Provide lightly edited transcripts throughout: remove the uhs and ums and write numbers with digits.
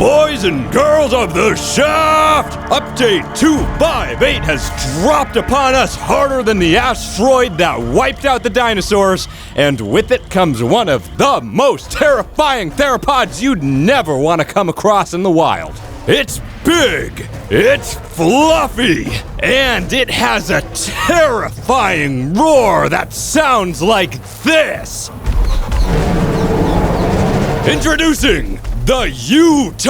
Boys and girls of the shaft, update 258 has dropped upon us harder than the asteroid that wiped out the dinosaurs, and with it comes one of the most terrifying theropods you'd never want to come across in the wild. It's big, it's fluffy, and it has a terrifying roar that sounds like this. Introducing the Yutyrannus!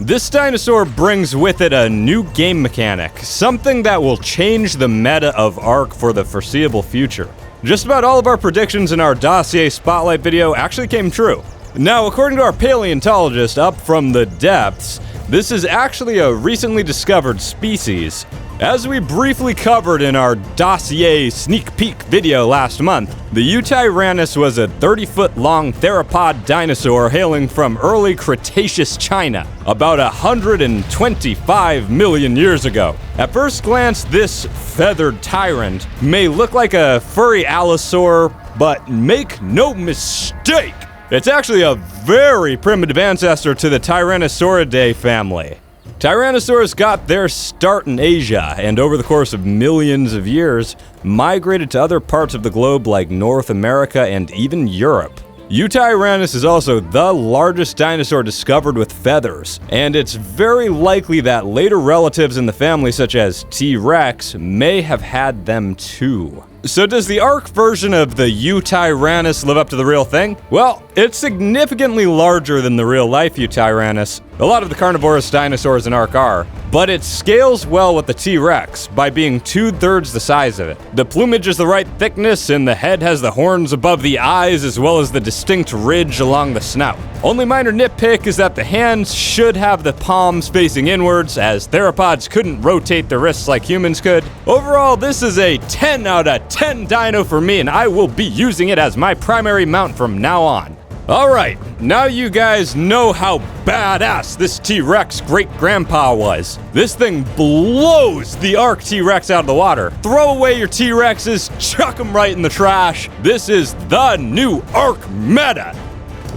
This dinosaur brings with it a new game mechanic, something that will change the meta of ARK for the foreseeable future. Just about all of our predictions in our dossier spotlight video actually came true. Now, according to our paleontologist up from the depths, this is actually a recently discovered species. As we briefly covered in our dossier sneak peek video last month, the Yutyrannus was a 30-foot-long theropod dinosaur hailing from early Cretaceous China, about 125 million years ago. At first glance, this feathered tyrant may look like a furry allosaur, but make no mistake, it's actually a very primitive ancestor to the Tyrannosauridae family. Tyrannosaurs got their start in Asia, and over the course of millions of years, migrated to other parts of the globe like North America and even Europe. Yutyrannus is also the largest dinosaur discovered with feathers, and it's very likely that later relatives in the family, such as T-Rex, may have had them too. So does the ARK version of the Yutyrannus live up to the real thing? Well, it's significantly larger than the real-life Yutyrannus. A lot of the carnivorous dinosaurs in ARK are, but it scales well with the T-Rex by being 2/3 the size of it. The plumage is the right thickness, and the head has the horns above the eyes as well as the distinct ridge along the snout. Only minor nitpick is that the hands should have the palms facing inwards, as theropods couldn't rotate their wrists like humans could. Overall, this is a 10 out of 10 dino for me, and I will be using it as my primary mount from now on. Alright, now you guys know how badass this T-Rex great-grandpa was. This thing blows the ARK T-Rex out of the water. Throw away your T-Rexes, chuck them right in the trash. This is the new ARK meta.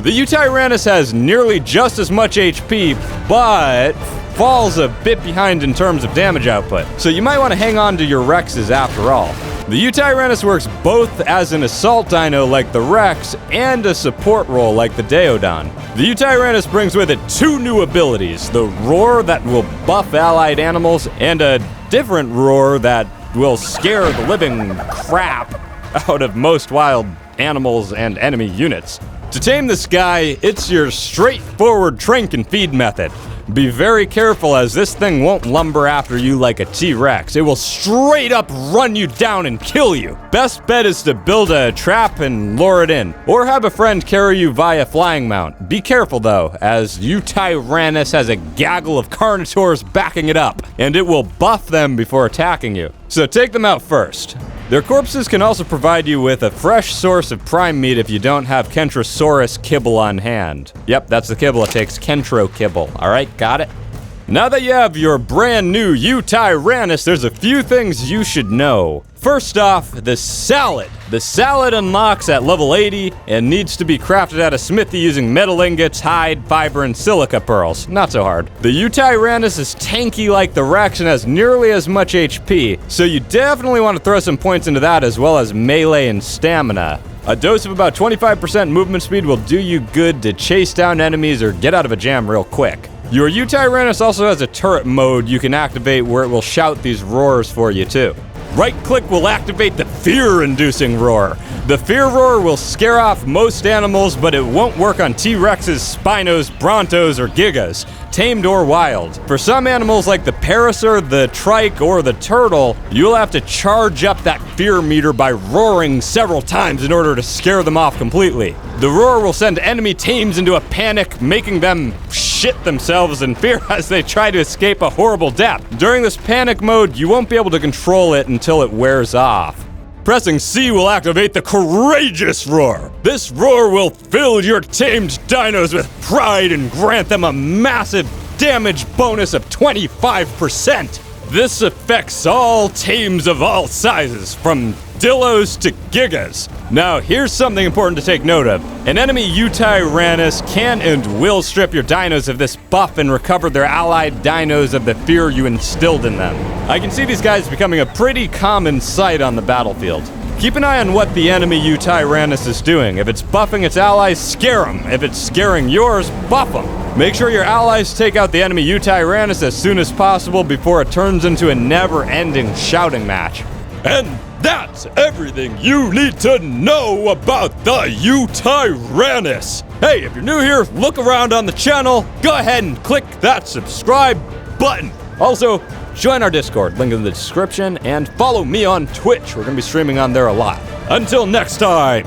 The Yutyrannus has nearly just as much HP, but falls a bit behind in terms of damage output. So you might want to hang on to your Rexes after all. The Yutyrannus works both as an assault dino like the Rex and a support role like the Daeodon. The Yutyrannus brings with it two new abilities, the roar that will buff allied animals and a different roar that will scare the living crap out of most wild animals and enemy units. To tame this guy, it's your straightforward trank and feed method. Be very careful, as this thing won't lumber after you like a T-Rex. It will straight up run you down and kill you. Best bet is to build a trap and lure it in, or have a friend carry you via flying mount. Be careful though, as Yutyrannus has a gaggle of carnosaurs backing it up, and it will buff them before attacking you. So take them out first. Their corpses can also provide you with a fresh source of prime meat if you don't have Kentrosaurus kibble on hand. Yep, that's the kibble it takes, Kentro kibble. Alright, got it? Now that you have your brand new Yutyrannus, there's a few things you should know. First off, the salad. The salad unlocks at level 80 and needs to be crafted at a smithy using metal ingots, hide, fiber, and silica pearls. Not so hard. The Yutyrannus is tanky like the Rex and has nearly as much HP, so you definitely want to throw some points into that as well as melee and stamina. A dose of about 25% movement speed will do you good to chase down enemies or get out of a jam real quick. Your Yutyrannus also has a turret mode you can activate where it will shout these roars for you too. Right-click will activate the fear-inducing roar. The fear roar will scare off most animals, but it won't work on T-Rexes, Spinos, Brontos, or Gigas, tamed or wild. For some animals like the Parasaur, the Trike, or the Turtle, you'll have to charge up that fear meter by roaring several times in order to scare them off completely. The roar will send enemy teams into a panic, making them shit themselves in fear as they try to escape a horrible death. During this panic mode, you won't be able to control it until it wears off. Pressing C will activate the Courageous Roar. This roar will fill your tamed dinos with pride and grant them a massive damage bonus of 25%. This affects all tames of all sizes, from Dillos to Gigas. Now, here's something important to take note of. An enemy Yutyrannus can and will strip your dinos of this buff and recover their allied dinos of the fear you instilled in them. I can see these guys becoming a pretty common sight on the battlefield. Keep an eye on what the enemy Yutyrannus is doing. If it's buffing its allies, scare them. If it's scaring yours, buff them. Make sure your allies take out the enemy Yutyrannus as soon as possible before it turns into a never-ending shouting match. And that's everything you need to know about the Yutyrannus. Hey, if you're new here, look around on the channel. Go ahead and click that subscribe button. Also, join our Discord, link in the description, and follow me on Twitch. We're going to be streaming on there a lot. Until next time.